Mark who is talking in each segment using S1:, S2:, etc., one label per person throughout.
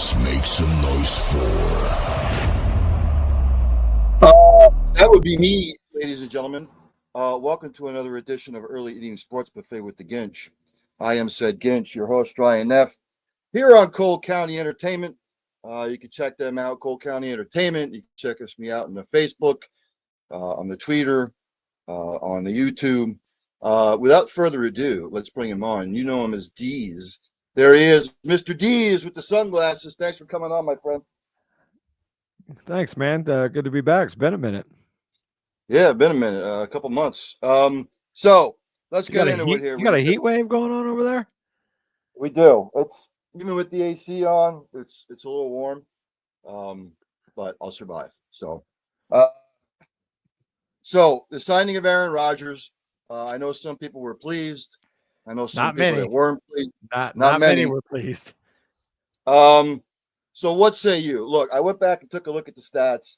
S1: Let's make some noise for.
S2: That would be me, ladies and gentlemen. Welcome to another edition of Early Eating Sports Buffet with the Ginch. I am said Ginch, your host, Ryan Neff, here on Cole County Entertainment. You can check them out, Cole County Entertainment. You can check me out on the Facebook, on the Twitter, on the YouTube. Without further ado, let's bring him on. You know him as Dees. There he is, Mr. Dees with the sunglasses. Thanks for coming on, my friend.
S3: Thanks, man. Good to be back. It's been a minute.
S2: Yeah, been a minute, a couple months. So let's get into it here.
S3: You got a heat wave going on over there?
S2: We do. It's even with the AC on, it's a little warm, but I'll survive. So the signing of Aaron Rodgers. I know some people were pleased. I know some people that weren't pleased.
S3: Not many were pleased.
S2: So what say you? Look, I went back and took a look at the stats.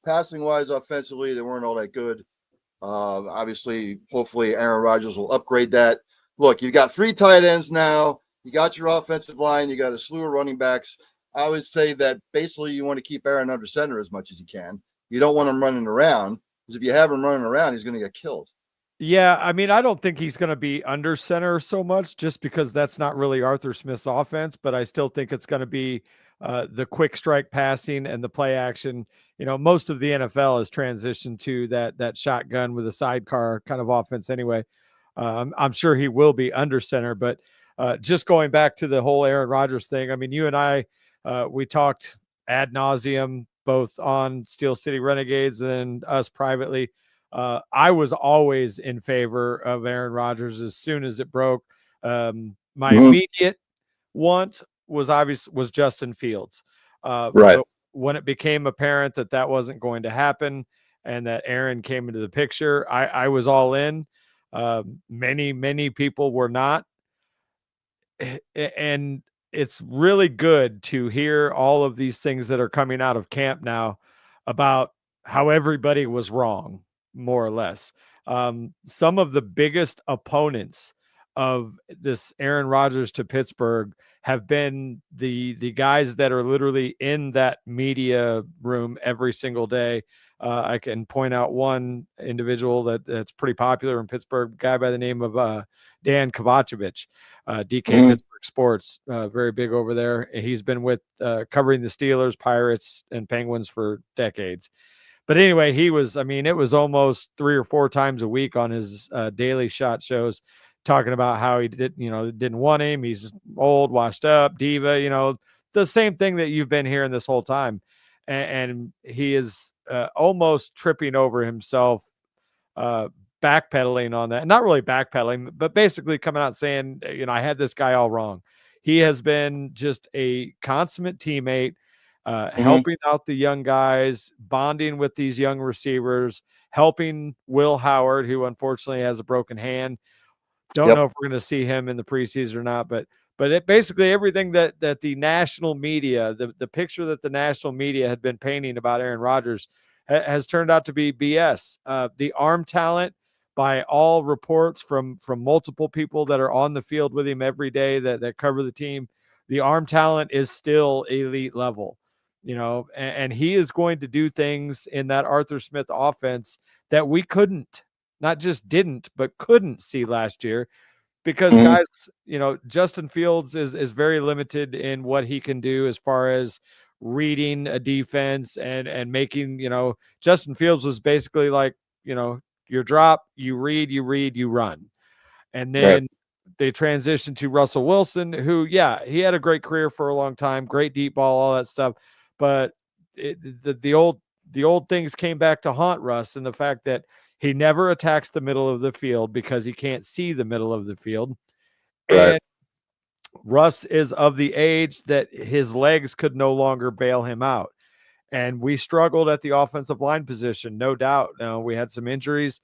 S2: Passing wise, offensively, they weren't all that good. Obviously, hopefully Aaron Rodgers will upgrade that. Look, you've got 3 tight ends now. You got your offensive line. You got a slew of running backs. I would say that basically you want to keep Aaron under center as much as you can. You don't want him running around, because if you have him running around, he's going to get killed.
S3: Yeah, I mean, I don't think he's going to be under center so much, just because that's not really Arthur Smith's offense, but I still think it's going to be the quick strike passing and the play action. You know, most of the NFL has transitioned to that shotgun with a sidecar kind of offense anyway. I'm sure he will be under center, but just going back to the whole Aaron Rodgers thing, I mean, you and I, we talked ad nauseum, both on Steel City Renegades and us privately. I was always in favor of Aaron Rodgers as soon as it broke. My immediate want was Justin Fields.
S2: Right.
S3: But when it became apparent that wasn't going to happen and that Aaron came into the picture, I was all in. Many people were not. And it's really good to hear all of these things that are coming out of camp now about how everybody was wrong, more or less. Some of the biggest opponents of this Aaron Rodgers to Pittsburgh have been the guys that are literally in that media room every single day. I can point out one individual that's pretty popular in Pittsburgh, a guy by the name of Dan Kovacevic, DK Pittsburgh Sports, very big over there. He's been with covering the Steelers, Pirates, and Penguins for decades. But anyway, it was almost 3 or 4 times a week on his daily shot shows, talking about how he didn't want him. He's old, washed up, diva, the same thing that you've been hearing this whole time. And he is almost tripping over himself, backpedaling on that. Not really backpedaling, but basically coming out saying, I had this guy all wrong. He has been just a consummate teammate, helping out the young guys, bonding with these young receivers, helping Will Howard, who unfortunately has a broken hand. Don't know if we're going to see him in the preseason or not, but basically everything that the national media, the picture that the national media had been painting about Aaron Rodgers has turned out to be BS. The arm talent, by all reports from multiple people that are on the field with him every day that cover the team, the arm talent is still elite level, and he is going to do things in that Arthur Smith offense that we couldn't. Not just didn't, but couldn't see last year, because guys, Justin Fields is very limited in what he can do as far as reading a defense and making, Justin Fields was basically like, your drop, you read, you run. And then they transitioned to Russell Wilson, who, he had a great career for a long time, great deep ball, all that stuff. But the old things came back to haunt Russ, and the fact that he never attacks the middle of the field because he can't see the middle of the field.
S2: Right.
S3: And Russ is of the age that his legs could no longer bail him out. And we struggled at the offensive line position, no doubt. We had some injuries.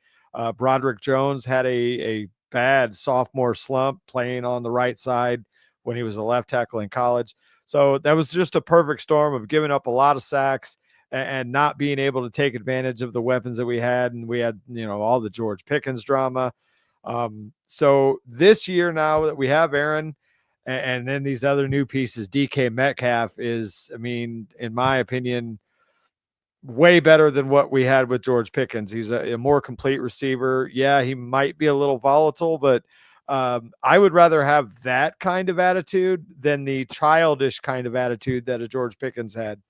S3: Broderick Jones had a bad sophomore slump playing on the right side when he was a left tackle in college. So that was just a perfect storm of giving up a lot of sacks and not being able to take advantage of the weapons that we had. And we had, all the George Pickens drama. So this year, now that we have Aaron, And then these other new pieces, DK Metcalf is, I mean, in my opinion, way better than what we had with George Pickens. He's a more complete receiver. Yeah, he might be a little volatile, but I would rather have that kind of attitude than the childish kind of attitude that a George Pickens had.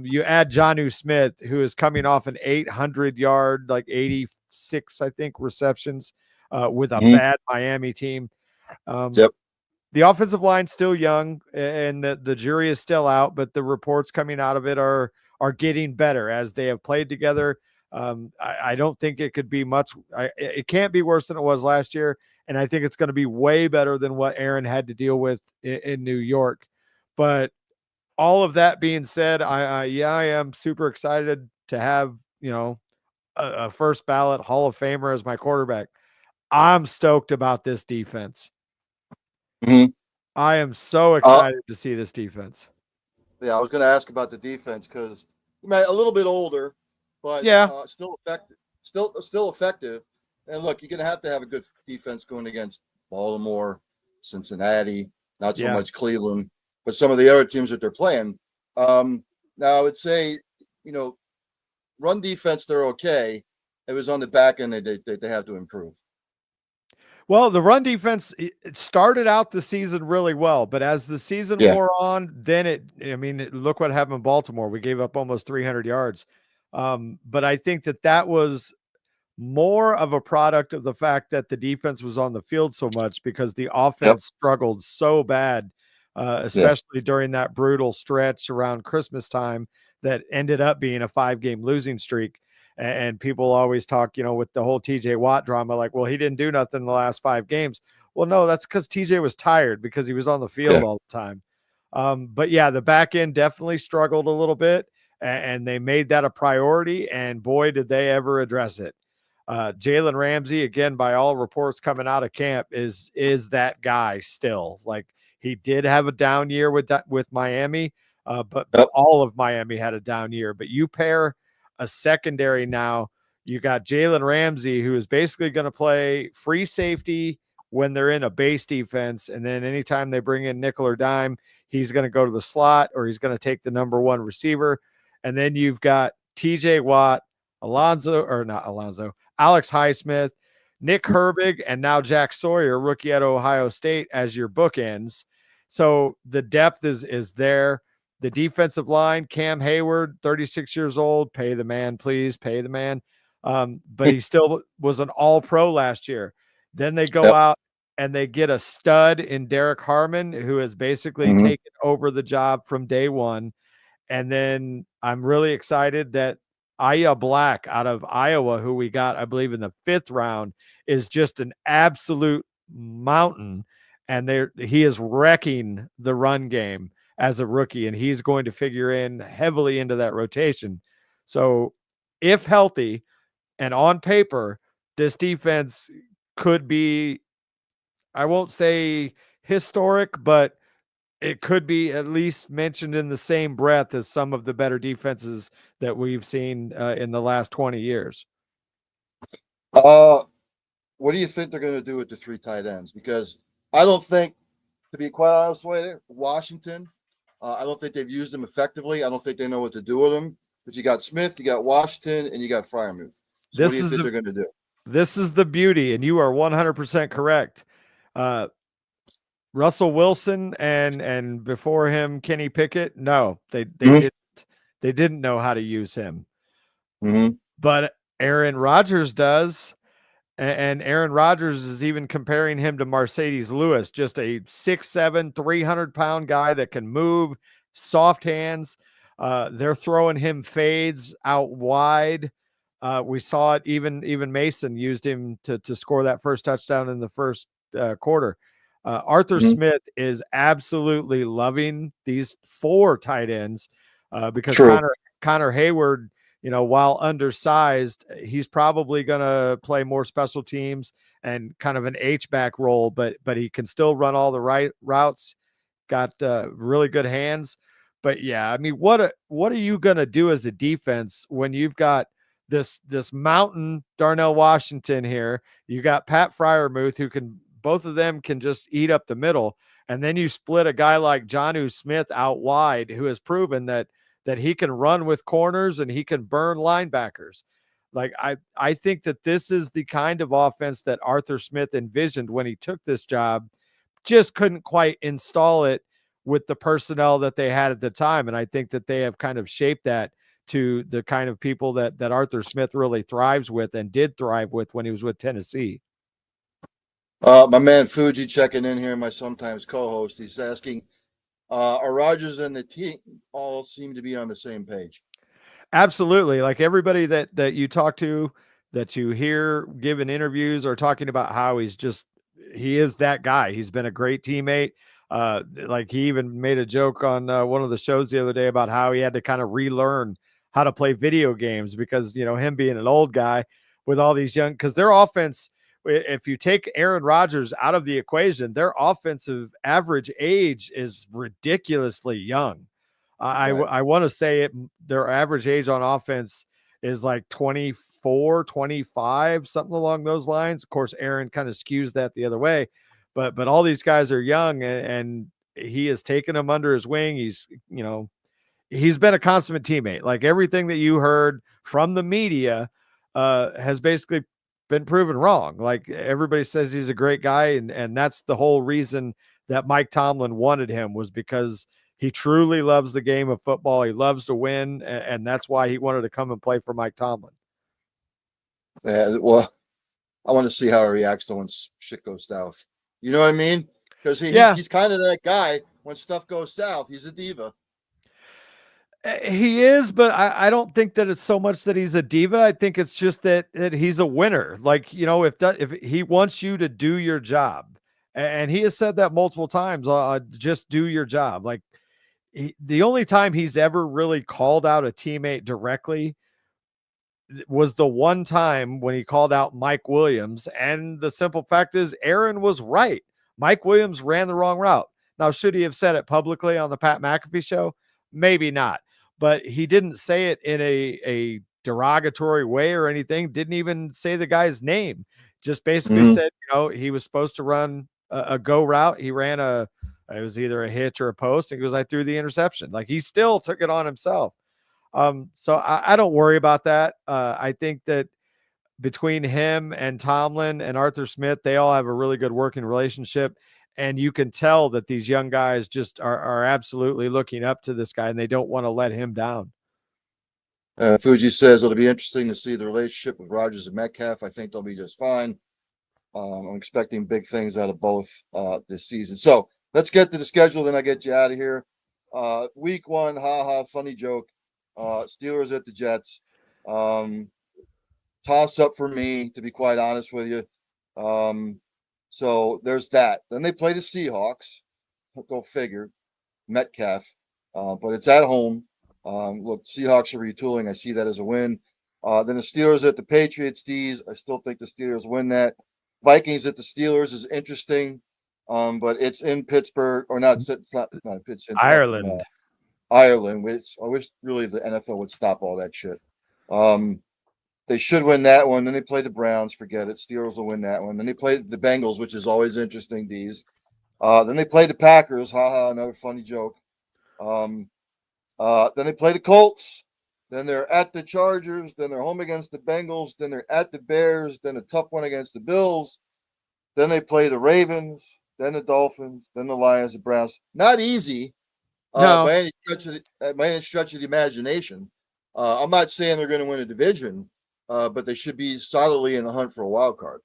S3: You add Jonnu Smith, who is coming off an 800-yard, like 86, I think, receptions with a bad Miami team.
S2: Yep.
S3: The offensive line's still young, and the jury is still out, but the reports coming out of it are getting better as they have played together. I don't think it could be much. It can't be worse than it was last year, and I think it's going to be way better than what Aaron had to deal with in New York. But all of that being said, I am super excited to have, a first ballot Hall of Famer as my quarterback. I'm stoked about this defense.
S2: Mm-hmm.
S3: I am so excited to see this defense.
S2: Yeah, I was going to ask about the defense because a little bit older, but still effective. Still effective. And look, you're going to have a good defense going against Baltimore, Cincinnati, not so much Cleveland, but some of the other teams that they're playing. Now, I would say, run defense, they're okay. It was on the back end they have to improve.
S3: Well, the run defense, it started out the season really well, but as the season wore on, then look what happened in Baltimore. We gave up almost 300 yards. But I think that was more of a product of the fact that the defense was on the field so much because the offense struggled so bad, especially during that brutal stretch around Christmas time that ended up being a 5-game losing streak. And people always talk, with the whole TJ Watt drama, like, well, he didn't do nothing in the last 5 games. Well, no, that's because TJ was tired because he was on the field all the time. But the back end definitely struggled a little bit, and they made that a priority. And boy, did they ever address it. Jalen Ramsey, again, by all reports coming out of camp, is that guy still. Like, he did have a down year with Miami, but all of Miami had a down year. But you pair a secondary now, you got Jalen Ramsey, who is basically going to play free safety when they're in a base defense. And then anytime they bring in nickel or dime, he's going to go to the slot or he's going to take the number 1 receiver. And then you've got TJ Watt, Alex Highsmith, Nick Herbig, and now Jack Sawyer, rookie at Ohio State, as your bookends. So the depth is there. The defensive line, Cam Hayward, 36 years old. Pay the man, please. Pay the man. But he still was an all-pro last year. Then they go out and they get a stud in Derek Harmon, who has basically taken over the job from day one. And then I'm really excited that Aya Black out of Iowa, who we got, I believe, in the 5th round, is just an absolute mountain. And he is wrecking the run game as a rookie, and he's going to figure in heavily into that rotation. So if healthy and on paper, this defense could be, I won't say historic, but it could be at least mentioned in the same breath as some of the better defenses that we've seen in the last 20 years.
S2: What do you think they're going to do with the 3 tight ends? Because I don't think, to be quite honest with you, Washington, I don't think they've used them effectively. I don't think they know what to do with them. But you got Smith, you got Washington, and you got Freiermuth. So what do you think they're going to do?
S3: This is the beauty, and you are 100% correct. Russell Wilson and before him, Kenny Pickett, no, they didn't know how to use him. But Aaron Rodgers does. And Aaron Rodgers is even comparing him to Mercedes Lewis, just a 6'7", 300-pound guy that can move, soft hands. They're throwing him fades out wide. We saw it. Even Mason used him to score that first touchdown in the first quarter. Arthur Smith is absolutely loving these 4 tight ends because Connor Hayward, while undersized, he's probably going to play more special teams and kind of an H-back role, but he can still run all the right routes, got really good hands. But what are you going to do as a defense when you've got this mountain Darnell Washington here? You got Pat Freiermuth, who can both of them can just eat up the middle. And then you split a guy like Jonnu Smith out wide, who has proven that he can run with corners and he can burn linebackers. Like I think that this is the kind of offense that Arthur Smith envisioned when he took this job, just couldn't quite install it with the personnel that they had at the time. And I think that they have kind of shaped that to the kind of people that Arthur Smith really thrives with and did thrive with when he was with Tennessee.
S2: My man Fuji checking in here, my sometimes co-host. He's asking, are Rodgers and the team all seem to be on the same page?
S3: Absolutely. Like everybody that you talk to, that you hear giving interviews or talking about how he is that guy. He's been a great teammate. Like he even made a joke on one of the shows the other day about how he had to kind of relearn how to play video games because, him being an old guy with all these young, because their offense, if you take Aaron Rodgers out of the equation, their offensive average age is ridiculously young. I want to say their average age on offense is like 24, 25, something along those lines. Of course, Aaron kind of skews that the other way, but all these guys are young and he has taken them under his wing. He's been a consummate teammate. Like everything that you heard from the media has basically been proven wrong. Like everybody says he's a great guy. And that's the whole reason that Mike Tomlin wanted him, was because he truly loves the game of football. He loves to win. And that's why he wanted to come and play for Mike Tomlin.
S2: Yeah, well, I want to see how he reacts to when shit goes south. You know what I mean? Because he's kind of that guy when stuff goes south. He's a diva.
S3: He is, but I don't think that it's so much that he's a diva. I think it's just that he's a winner. Like, if he wants you to do your job, and he has said that multiple times, just do your job. Like the only time he's ever really called out a teammate directly was the one time when he called out Mike Williams. And the simple fact is Aaron was right. Mike Williams ran the wrong route. Now, should he have said it publicly on the Pat McAfee show? Maybe not. But he didn't say it in a derogatory way or anything. Didn't even say the guy's name. Just basically said, he was supposed to run a go route. He ran it was either a hitch or a post. And he goes, I threw the interception. Like he still took it on himself. So I don't worry about that. I think that between him and Tomlin and Arthur Smith, they all have a really good working relationship. And you can tell that these young guys just are absolutely looking up to this guy and they don't want to let him down.
S2: Fuji says it'll be interesting to see the relationship with Rodgers and Metcalf. I think they'll be just fine. I'm expecting big things out of both this season. So let's get to the schedule, then I get you out of here. Week 1, funny joke. Steelers at the Jets. Toss up for me, to be quite honest with you. So there's that. Then they play the Seahawks. Go figure. Metcalf. But it's at home. Look, Seahawks are retooling. I see that as a win. Then the Steelers at the Patriots. D's. I still think the Steelers win that. Vikings at the Steelers is interesting. But it's in Pittsburgh. Or not. It's not Pittsburgh.
S3: Ireland.
S2: Ireland. Which I wish really the NFL would stop all that shit. They should win that one. Then they play the Browns. Forget it. Steelers will win that one. Then they play the Bengals, which is always interesting, D's. Then they play the Packers. Another funny joke. Then they play the Colts. Then they're at the Chargers. Then they're home against the Bengals. Then they're at the Bears. Then a tough one against the Bills. Then they play the Ravens. Then the Dolphins. Then the Lions, the Browns. Not easy.
S3: No.
S2: By any stretch of the imagination. I'm not saying they're going to win a division. But they should be solidly in the hunt for a wild card.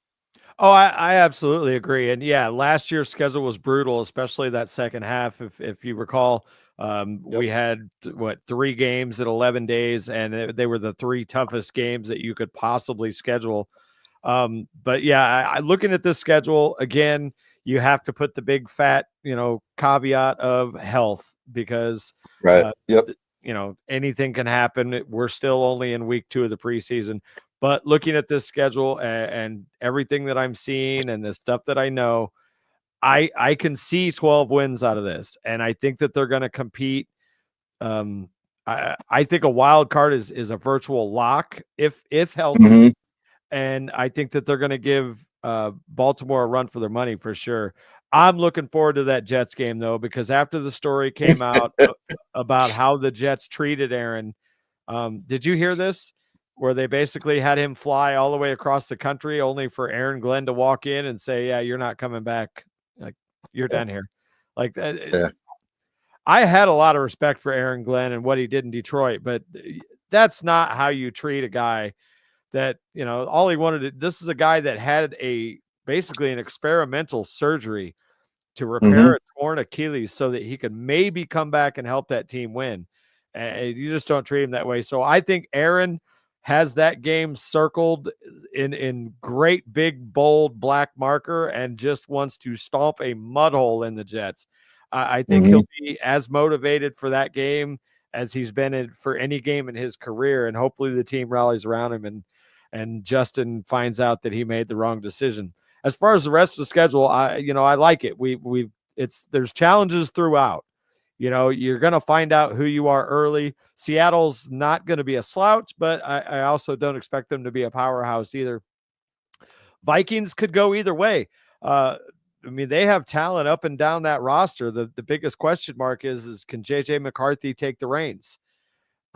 S3: Oh, I absolutely agree. And yeah, last year's schedule was brutal, especially that second half. If you recall, we had 3 games in 11 days, and they were the 3 toughest games that you could possibly schedule. But yeah, looking at this schedule again, you have to put the big fat, caveat of health because anything can happen. We're still only in week 2 of the preseason, but looking at this schedule and everything that I'm seeing and the stuff that I know, I can see 12 wins out of this. And I think that they're going to compete. I think a wild card is a virtual lock if healthy. And I think that they're going to give Baltimore a run for their money for sure. I'm looking forward to that Jets game though, because after the story came out about how the Jets treated Aaron, did you hear this? Where they basically had him fly all the way across the country only for Aaron Glenn to walk in and say, "Yeah, you're not coming back. Like, you're done here." Like that.
S2: Yeah.
S3: I had a lot of respect for Aaron Glenn and what he did in Detroit, but that's not how you treat a guy that, all he wanted to, this is a guy that had basically an experimental surgery to repair a torn Achilles so that he could maybe come back and help that team win. And you just don't treat him that way. So I think Aaron has that game circled in great big bold black marker and just wants to stomp a mud hole in the Jets. I think he'll be as motivated for that game as he's been for any game in his career, and hopefully the team rallies around him and Justin finds out that he made the wrong decision. As far as the rest of the schedule, I like it. There's challenges throughout. You're going to find out who you are early. Seattle's not going to be a slouch, but I also don't expect them to be a powerhouse either. Vikings could go either way. They have talent up and down that roster. The biggest question mark is can JJ McCarthy take the reins?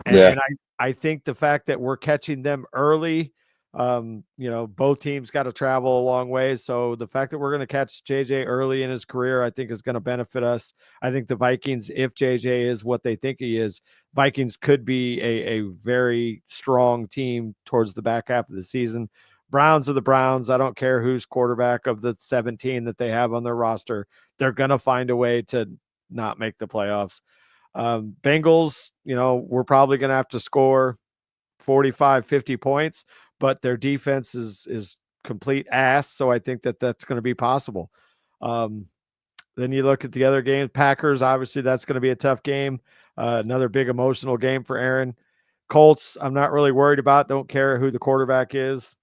S3: And I think the fact that we're catching them early, both teams got to travel a long way. So the fact that we're going to catch JJ early in his career, I think is going to benefit us. I think the Vikings, if JJ is what they think he is, Vikings could be a very strong team towards the back half of the season. Browns are the Browns. I don't care who's quarterback of the 17 that they have on their roster. They're going to find a way to not make the playoffs. Bengals, we're probably going to have to score 45, 50 points, but their defense is complete ass. So I think that's going to be possible. Then you look at the other games, Packers, obviously that's going to be a tough game. Another big emotional game for Aaron. Colts, I'm not really worried about. Don't care who the quarterback is.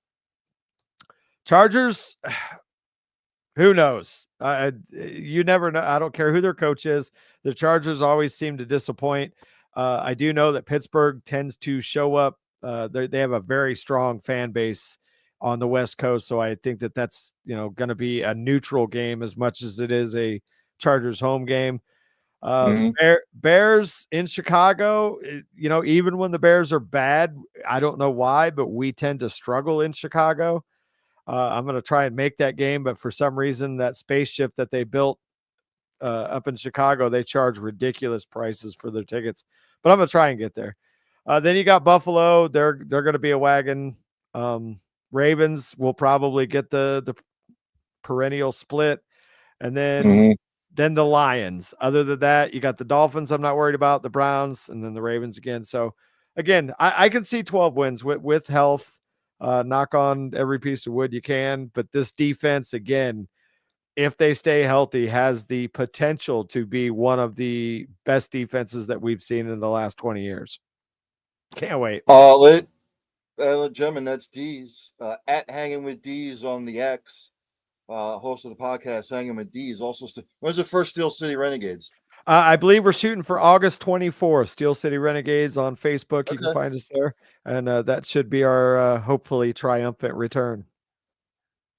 S3: Chargers, who knows? You never know. I don't care who their coach is. The Chargers always seem to disappoint. I do know that Pittsburgh tends to show up. They have a very strong fan base on the West Coast, so I think that's going to be a neutral game as much as it is a Chargers home game. Bears in Chicago, even when the Bears are bad, I don't know why, but we tend to struggle in Chicago. I'm going to try and make that game, but for some reason, that spaceship that they built up in Chicago, they charge ridiculous prices for their tickets. But I'm going to try and get there. Then you got Buffalo. They're going to be a wagon. Ravens will probably get the perennial split, and then the Lions. Other than that, you got the Dolphins. I'm not worried about the Browns, and then the Ravens again. So again, I can see 12 wins with health. Knock on every piece of wood you can. But this defense, again, if they stay healthy, has the potential to be one of the best defenses that we've seen in the last 20 years. Can't wait.
S2: Gentlemen, that's D's. At Hanging with D's on the X. Host of the podcast, Hanging with D's. Also, when's the first Steel City Renegades?
S3: I believe we're shooting for August 24th. Steel City Renegades on Facebook. You can find us there. And that should be our hopefully triumphant return.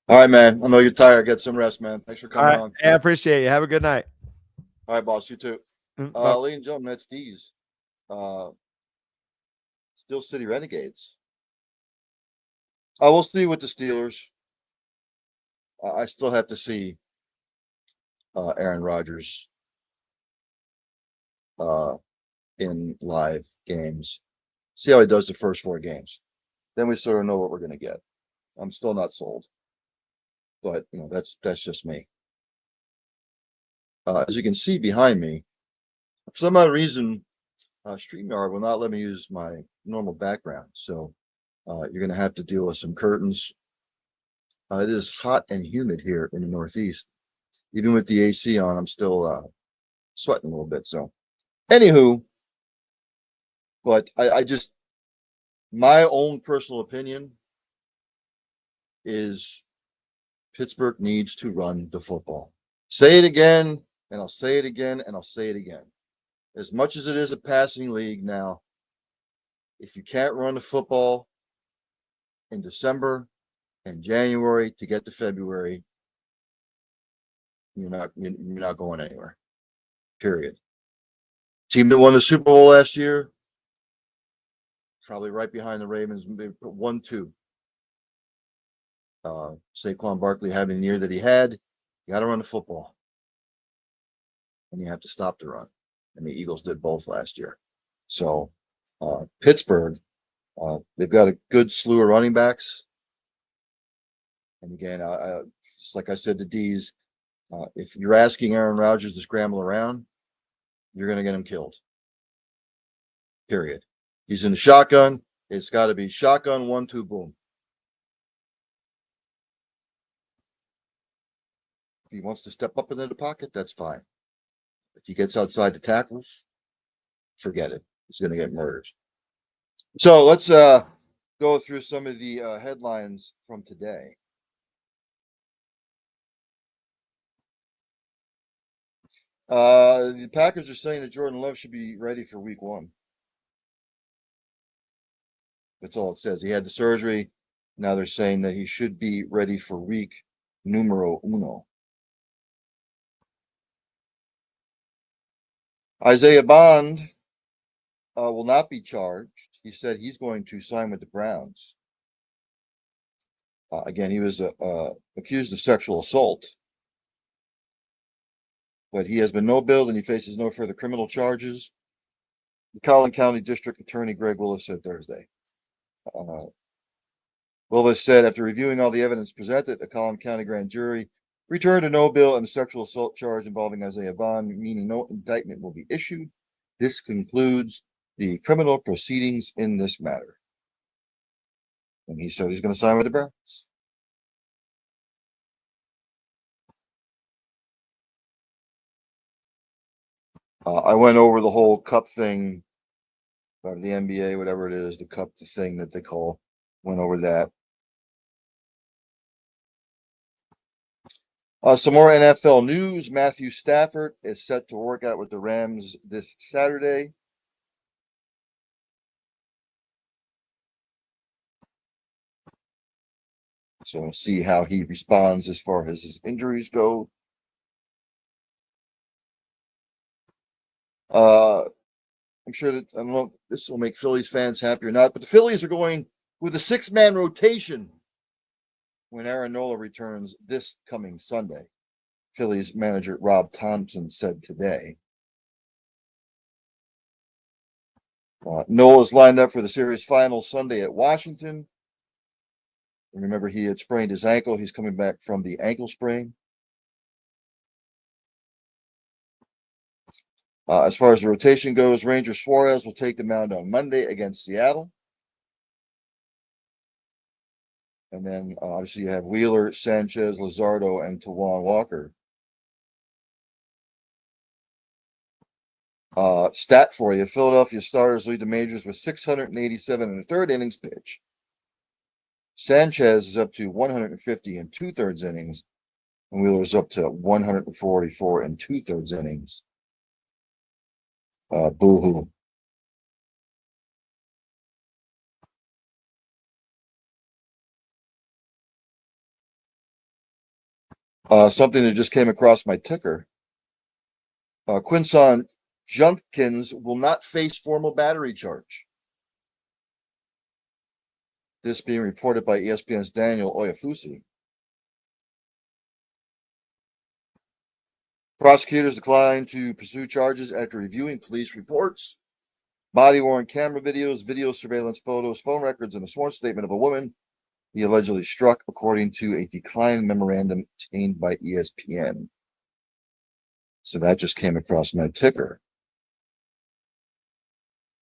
S2: All right, man. I know you're tired. Get some rest, man. Thanks for coming on.
S3: I appreciate you. Have a good night.
S2: All right, boss. You too. Ladies and gentlemen, that's D's. Steel City Renegades. I will see with the Steelers. I still have to see Aaron Rodgers in live games. See how he does the first 4 games. Then we sort of know what we're going to get. I'm still not sold. But, that's just me. As you can see behind me, for some odd reason, StreamYard will not let me use my normal background. So you're going to have to deal with some curtains. It is hot and humid here in the Northeast. Even with the AC on, I'm still sweating a little bit. So, anywho, but I just, my own personal opinion is Pittsburgh needs to run the football. Say it again, and I'll say it again, and I'll say it again. As much as it is a passing league now, if you can't run the football in December, And January to get to February, you're not going anywhere. Period. Team that won the Super Bowl last year, probably right behind the Ravens, maybe 1-2. Saquon Barkley having the year that he had, you got to run the football, and you have to stop the run. And the Eagles did both last year. So Pittsburgh, they've got a good slew of running backs. And again, just like I said to D's, if you're asking Aaron Rodgers to scramble around, you're going to get him killed. Period. He's in the shotgun. It's got to be shotgun, 1-2, boom. If he wants to step up into the pocket, that's fine. If he gets outside the tackles, forget it. He's going to get murdered. So let's go through some of the headlines from today. The Packers are saying that Jordan Love should be ready for week 1. That's all it says. He had the surgery. Now they're saying that he should be ready for week numero uno. Isaiah Bond will not be charged. He said he's going to sign with the Browns. Again, he was accused of sexual assault, but he has been no billed and he faces no further criminal charges. The Collin County District Attorney Greg Willis said Thursday. Willis said after reviewing all the evidence presented, a Collin County grand jury returned a no bill on the sexual assault charge involving Isaiah Bond, meaning no indictment will be issued. This concludes the criminal proceedings in this matter. And he said he's going to sign with the Browns. I went over the whole cup thing, or the NBA, whatever it is, the cup, the thing that they call, went over that. Some more NFL news. Matthew Stafford is set to work out with the Rams this Saturday. So we'll see how he responds as far as his injuries go. I'm sure that, I don't know if this will make Phillies fans happy or not, but the Phillies are going with a 6-man rotation when Aaron Nola returns this coming Sunday. Phillies manager Rob Thompson said today. Nola's lined up for the series final Sunday at Washington. And remember, he had sprained his ankle. He's coming back from the ankle sprain. As far as the rotation goes, Ranger Suarez will take the mound on Monday against Seattle. And then obviously you have Wheeler, Sanchez, Luzardo, and Tawan Walker. Stat for you: Philadelphia starters lead the majors with 687 in the third innings pitch. Sanchez is up to 150 in 2/3 innings, and Wheeler is up to 144 in 2/3 innings. Boo-hoo. Something that just came across my ticker. Quinson Judkins will not face formal battery charge. This being reported by ESPN's Daniel Oyafusi. Prosecutors declined to pursue charges after reviewing police reports, body-worn camera videos, video surveillance photos, phone records, and a sworn statement of a woman he allegedly struck, according to a declined memorandum obtained by ESPN. So that just came across my ticker.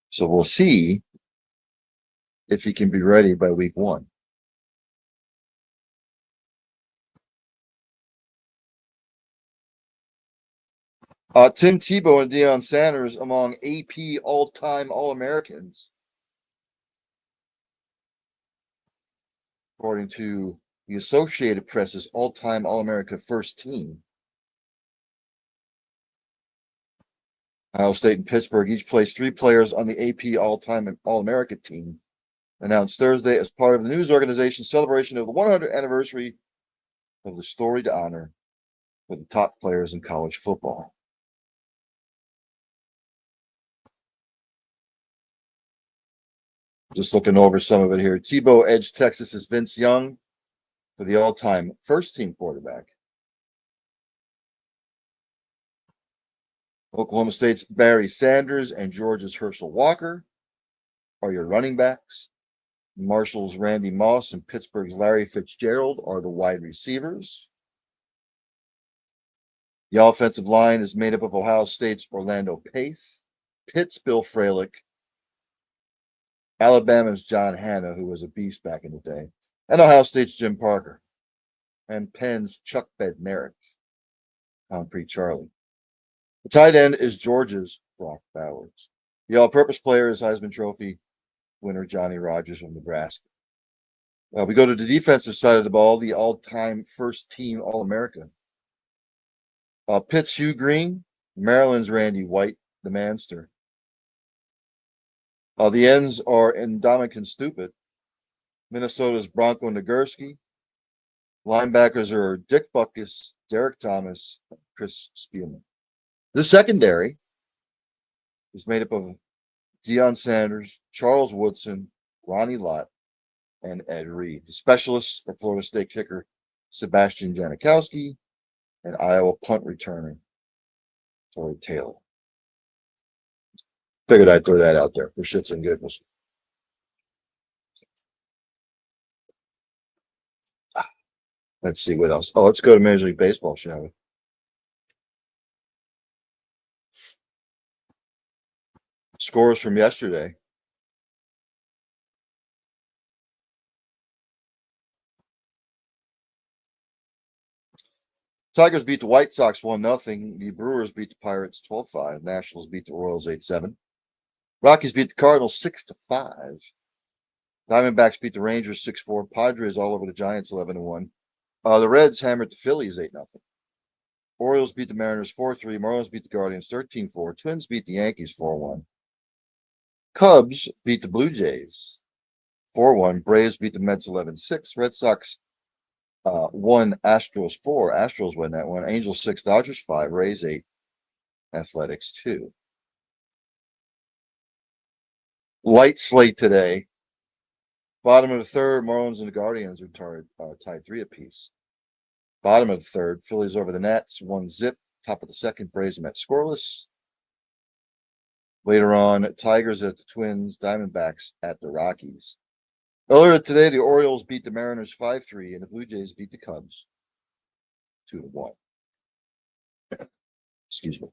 S2: So we'll see if he can be ready by week 1. Tim Tebow and Deion Sanders among AP all-time All-Americans, according to the Associated Press's all-time All-America first team. Ohio State and Pittsburgh each placed 3 players on the AP all-time All-America team announced Thursday as part of the news organization's celebration of the 100th anniversary of the storied honor for the top players in college football. Just looking over some of it here. Tebow edged Texas's Vince Young for the all-time first-team quarterback. Oklahoma State's Barry Sanders and Georgia's Herschel Walker are your running backs. Marshall's Randy Moss and Pittsburgh's Larry Fitzgerald are the wide receivers. The offensive line is made up of Ohio State's Orlando Pace, Pitt's Bill Fralick, Alabama's John Hanna, who was a beast back in the day, and Ohio State's Jim Parker, and Penn's Chuck Bednarik, Concrete Charlie. The tight end is Georgia's Brock Bowers. The all-purpose player is Heisman Trophy winner Johnny Rodgers from Nebraska. We go to the defensive side of the ball, the all-time first-team All-American. Pitt's Hugh Green, Maryland's Randy White, the Manster. The ends are Ndamukong Stupid, Minnesota's Bronco Nagurski. Linebackers are Dick Butkus, Derek Thomas, Chris Spielman. The secondary is made up of Deion Sanders, Charles Woodson, Ronnie Lott, and Ed Reed. The specialists are Florida State kicker Sebastian Janikowski and Iowa punt returner Torrey Taylor. Figured I'd throw that out there for shits and giggles. Let's see what else. Let's go to Major League Baseball, shall we? Scores from yesterday. Tigers beat the White Sox 1-0. The Brewers beat the Pirates 12-5. Nationals beat the Royals 8-7. Rockies beat the Cardinals 6-5. Diamondbacks beat the Rangers 6-4. Padres all over the Giants 11-1. The Reds hammered the Phillies 8-0. Orioles beat the Mariners 4-3. Marlins beat the Guardians 13-4. Twins beat the Yankees 4-1. Cubs beat the Blue Jays 4-1. Braves beat the Mets 11-6. Red Sox 1, Astros 4. Astros win that one. Angels 6, Dodgers 5, Rays 8, Athletics 2. Light slate today. Bottom of the third, Marlins and the Guardians are tied 3 apiece. Bottom of the third, Phillies over the Nats 1-0. Top of the second, Braves and Mets scoreless. Later on, Tigers at the Twins, Diamondbacks at the Rockies. Earlier today, the Orioles beat the Mariners 5-3, and the Blue Jays beat the Cubs 2-1. Excuse me.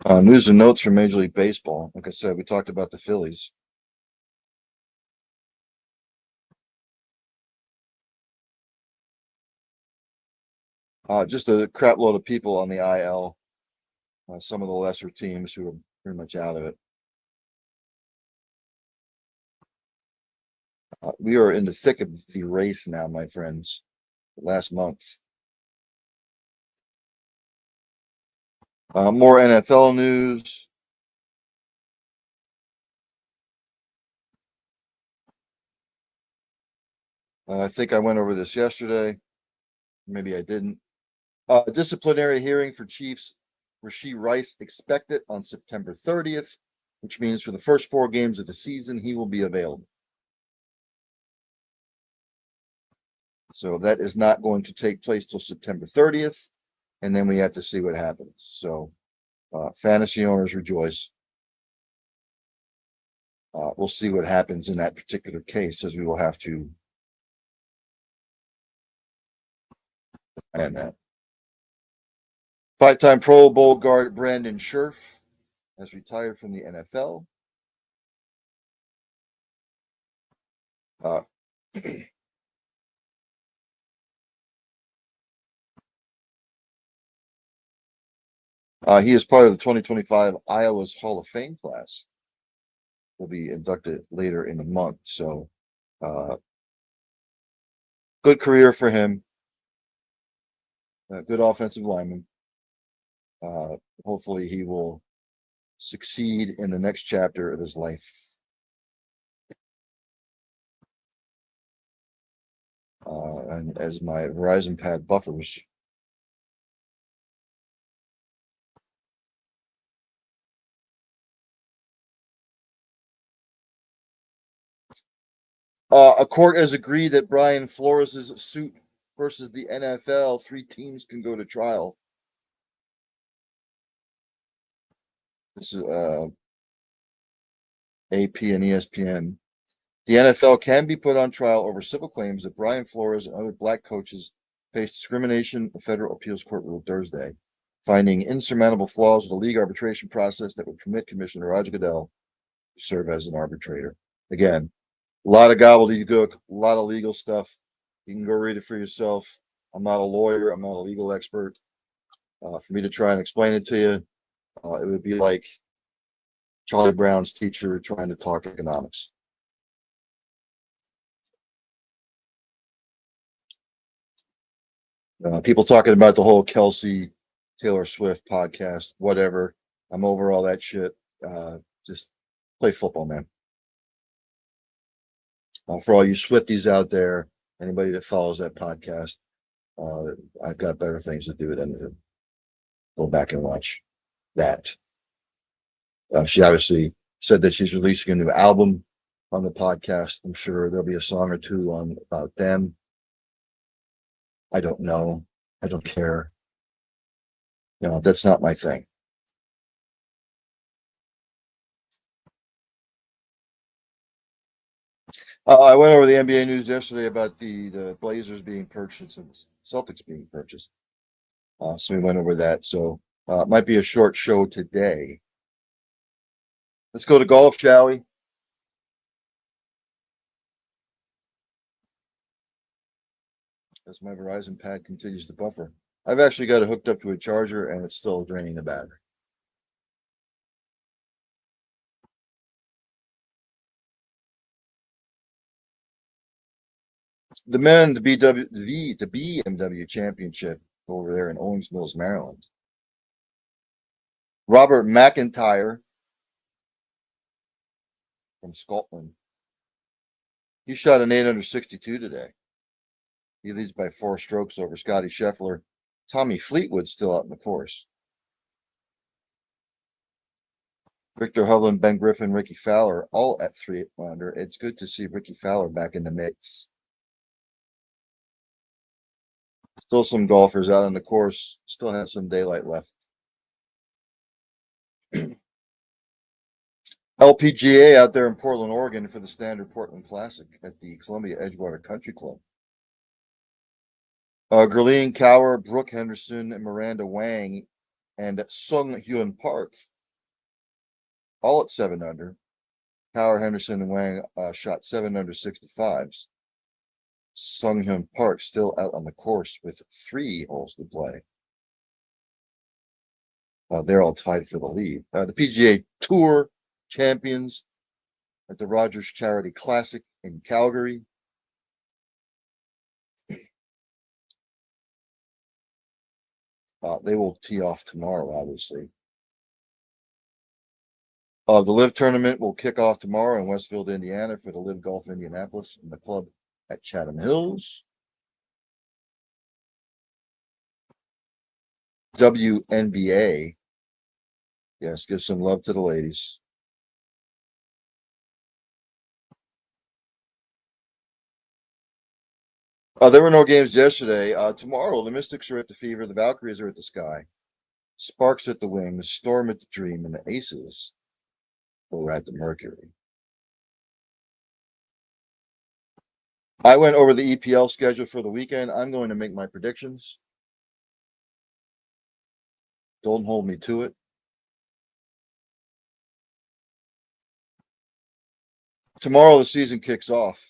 S2: News and notes from Major League Baseball. Like I said, we talked about the Phillies. Just a crap load of people on the IL. Some of the lesser teams who are pretty much out of it. We are in the thick of the race now, my friends. Last month. More NFL news. I think I went over this yesterday. Maybe I didn't. Disciplinary hearing for Chiefs Rashee Rice expected on September 30th, which means for the first 4 games of the season, he will be available. So that is not going to take place till September 30th, and then we have to see what happens. So fantasy owners rejoice. We'll see what happens in that particular case, as we will have to plan that. 5-time Pro Bowl guard Brandon Scherf has retired from the NFL. He is part of the 2025 Iowa's Hall of Fame class. Will be inducted later in the month. So, good career for him. Good offensive lineman. Hopefully he will succeed in the next chapter of his life. And as my Verizon pad buffers, a court has agreed that Brian Flores' suit versus the NFL, 3 teams can go to trial. This is AP and ESPN. The NFL can be put on trial over civil claims that Brian Flores and other black coaches faced discrimination. The federal appeals court ruled Thursday, finding insurmountable flaws with the league arbitration process that would permit Commissioner Roger Goodell to serve as an arbitrator. Again, a lot of gobbledygook, a lot of legal stuff. You can go read it for yourself. I'm not a lawyer. I'm not a legal expert. For me to try and explain it to you, it would be like Charlie Brown's teacher trying to talk economics. People talking about the whole Kelsey Taylor Swift podcast, whatever. I'm over all that shit. Just play football, man. For all you Swifties out there, anybody that follows that podcast, I've got better things to do than to go back and watch that. She obviously said that she's releasing a new album on the podcast. I'm sure there'll be a song or two on about them. I don't know. I don't care. That's not my thing. I went over the NBA news yesterday about the Blazers being purchased and the Celtics being purchased. So we went over that. So it might be a short show today. Let's go to golf, shall we? As my Verizon pad continues to buffer. I've actually got it hooked up to a charger and it's still draining the battery. The men, the BMW Championship over there in Owings Mills, Maryland. Robert McIntyre from Scotland. He shot an 8 under 62 today. He leads by 4 strokes over Scotty Scheffler. Tommy Fleetwood still out in the course. Victor Hovland, Ben Griffin, Ricky Fowler, all at 3 under. It's good to see Ricky Fowler back in the mix. Still some golfers out on the course. Still have some daylight left. LPGA out there in Portland, Oregon for the Standard Portland Classic at the Columbia Edgewater Country Club. Gurleen Kaur, Brooke Henderson, and Miranda Wang, and Sung Hyun Park, all at 7 under. Kaur, Henderson, and Wang shot 7 under 65s. Sung Hyun Park still out on the course with 3 holes to play. They're all tied for the lead. The PGA Tour champions at the Rogers Charity Classic in Calgary. They will tee off tomorrow, obviously. The LIV tournament will kick off tomorrow in Westfield, Indiana for the LIV Golf Indianapolis and the club at Chatham Hills. WNBA. Yes, give some love to the ladies. There were no games yesterday. Tomorrow, the Mystics are at the Fever, the Valkyries are at the Sky, Sparks at the Wing, the Storm at the Dream, and the Aces are at the Mercury. I went over the EPL schedule for the weekend. I'm going to make my predictions. Don't hold me to it. Tomorrow, the season kicks off.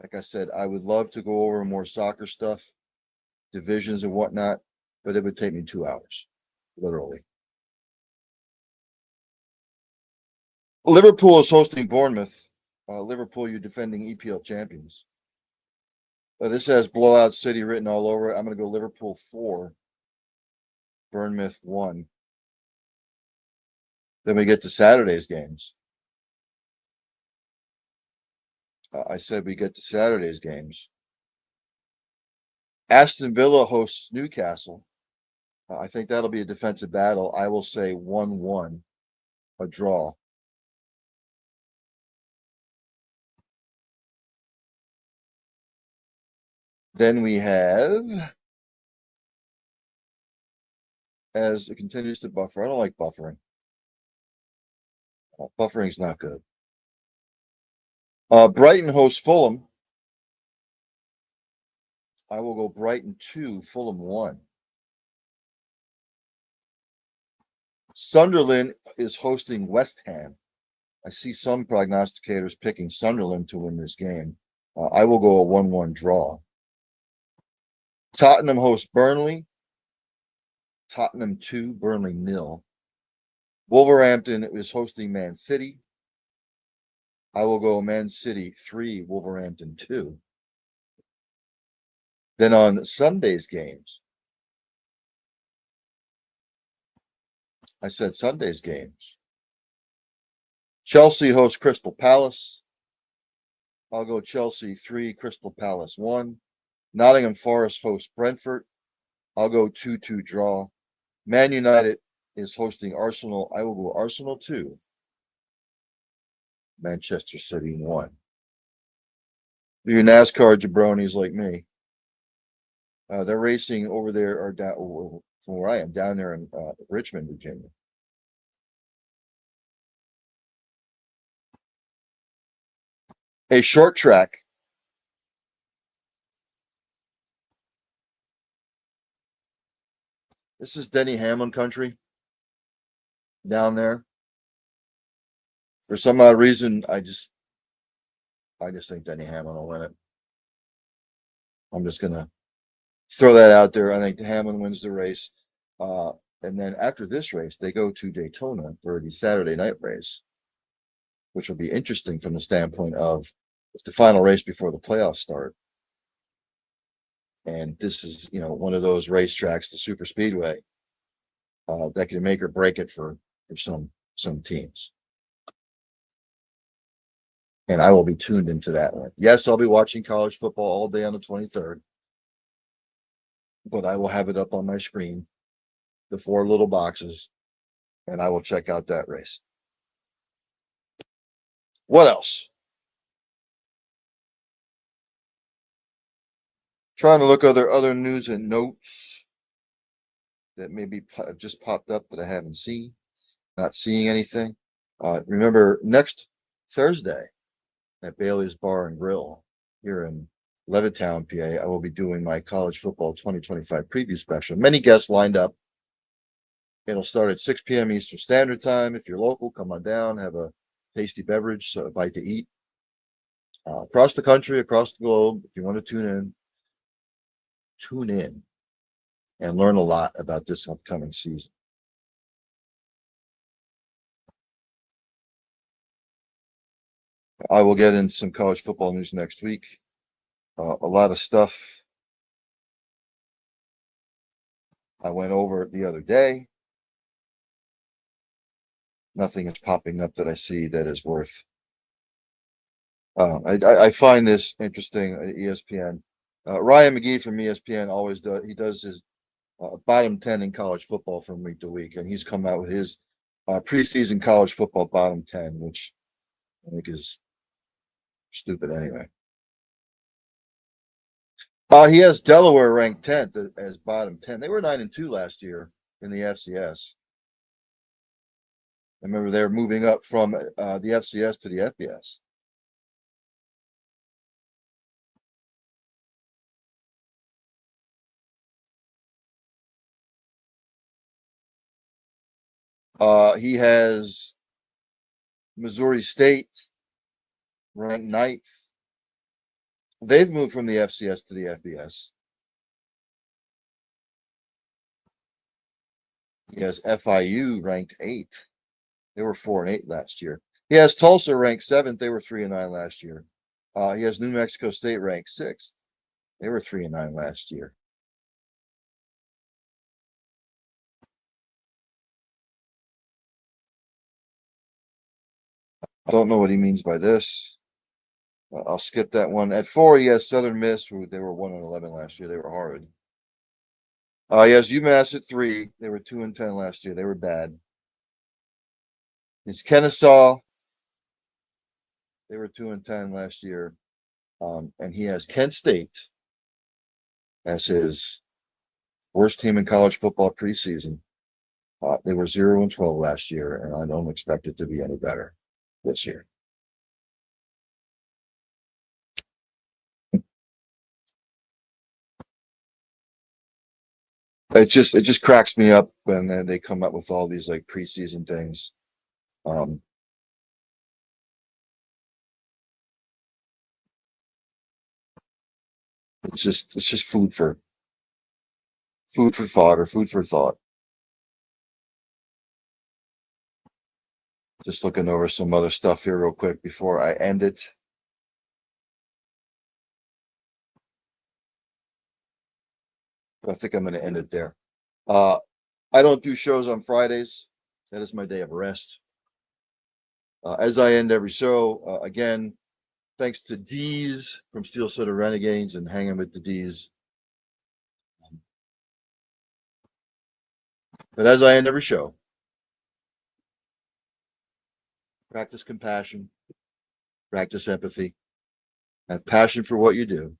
S2: Like I said, I would love to go over more soccer stuff, divisions and whatnot, but it would take me 2 hours, literally. Liverpool is hosting Bournemouth. Liverpool, you're defending EPL champions. This has Blowout City written all over it. I'm going to go Liverpool 4, Bournemouth 1. Then we get to Saturday's games. I said we get to Saturday's games. Aston Villa hosts Newcastle. I think that'll be a defensive battle. I will say 1-1, a draw. Then we have, as it continues to buffer, I don't like buffering. Buffering's not good. Brighton hosts Fulham. I will go Brighton 2, Fulham 1. Sunderland is hosting West Ham. I see some prognosticators picking Sunderland to win this game. I will go a 1-1 draw. Tottenham hosts Burnley. Tottenham 2, Burnley 0. Wolverhampton is hosting Man City. I will go Man City 3, Wolverhampton 2. Then on Sunday's games, I said Sunday's games. Chelsea hosts Crystal Palace. I'll go Chelsea 3, Crystal Palace 1. Nottingham Forest hosts Brentford. I'll go 2-2 draw. Man United is hosting Arsenal. I will go Arsenal 2. Manchester City 1. Your NASCAR jabronis like me. They're racing over there, or down from where I am, down there in Richmond, Virginia. A short track. This is Denny Hamlin country down there. For some odd reason, I just think Denny Hamlin will win it. I'm just gonna throw that out there. I think Hamlin wins the race. And then after this race, they go to Daytona for the Saturday night race, which will be interesting from the standpoint of it's the final race before the playoffs start. And this is, one of those racetracks, the super speedway, that can make or break it for some teams. And I will be tuned into that one. Yes, I'll be watching college football all day on the 23rd, but I will have it up on my screen, the 4 little boxes, and I will check out that race. What else? Trying to look other news and notes that maybe just popped up that I haven't seen. Not seeing anything. Remember, next Thursday at Bailey's Bar and Grill here in Levittown, PA, I will be doing my college football 2025 preview special. Many guests lined up. It'll start at 6 p.m. Eastern Standard Time. If you're local, come on down, have a tasty beverage, a bite to eat. Across the country, across the globe, if you want to tune in and learn a lot about this upcoming season. I will get into some college football news next week. A lot of stuff I went over the other day. Nothing is popping up that I see that is worth. I find this interesting at ESPN. Ryan McGee from ESPN always does. He does his bottom 10 in college football from week to week, and he's come out with his preseason college football bottom 10, which I think is stupid anyway. He has Delaware ranked 10th as bottom 10. They were 9-2 last year in the FCS. I remember they're moving up from the FCS to the FBS. He has Missouri State ranked 9th. They've moved from the FCS to the FBS. He has FIU ranked 8th. They were 4-8 last year. He has Tulsa ranked 7th. They were 3-9 last year. He has New Mexico State ranked 6th. They were 3-9 last year. I don't know what he means by this. I'll skip that one. At 4, he has Southern Miss, who they were 1-11 last year. They were horrid. He has UMass at 3. They were 2-10 last year. They were bad. He's Kennesaw. They were 2-10 last year. And he has Kent State as his worst team in college football preseason. They were 0-12 last year, and I don't expect it to be any better this year. It just cracks me up when they come up with all these like preseason things. It's just food for thought or food for thought. Just looking over some other stuff here real quick before I end it. I think I'm going to end it there. I don't do shows on Fridays. That is my day of rest. As I end every show, again, thanks to D's from Steel City Renegades and hanging with the D's. But as I end every show, practice compassion, practice empathy, have passion for what you do.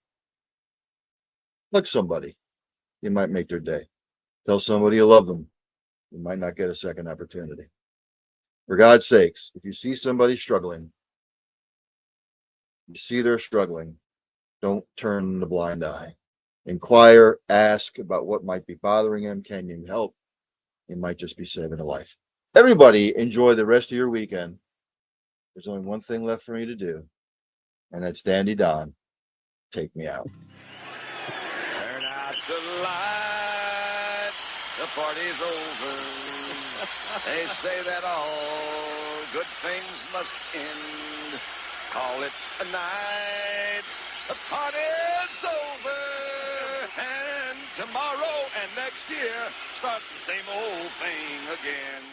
S2: Hug somebody. You might make their day. Tell somebody you love them. You might not get a second opportunity. For God's sakes, if you see somebody struggling, you see they're struggling, don't turn the blind eye. Inquire, ask about what might be bothering him. Can you help? You might just be saving a life. Everybody enjoy the rest of your weekend. There's only one thing left for me to do, and that's Dandy Don. Take me out.
S4: Turn out the lights. The party's over. They say that all good things must end. Call it a night. The party's over. And tomorrow and next year starts the same old thing again.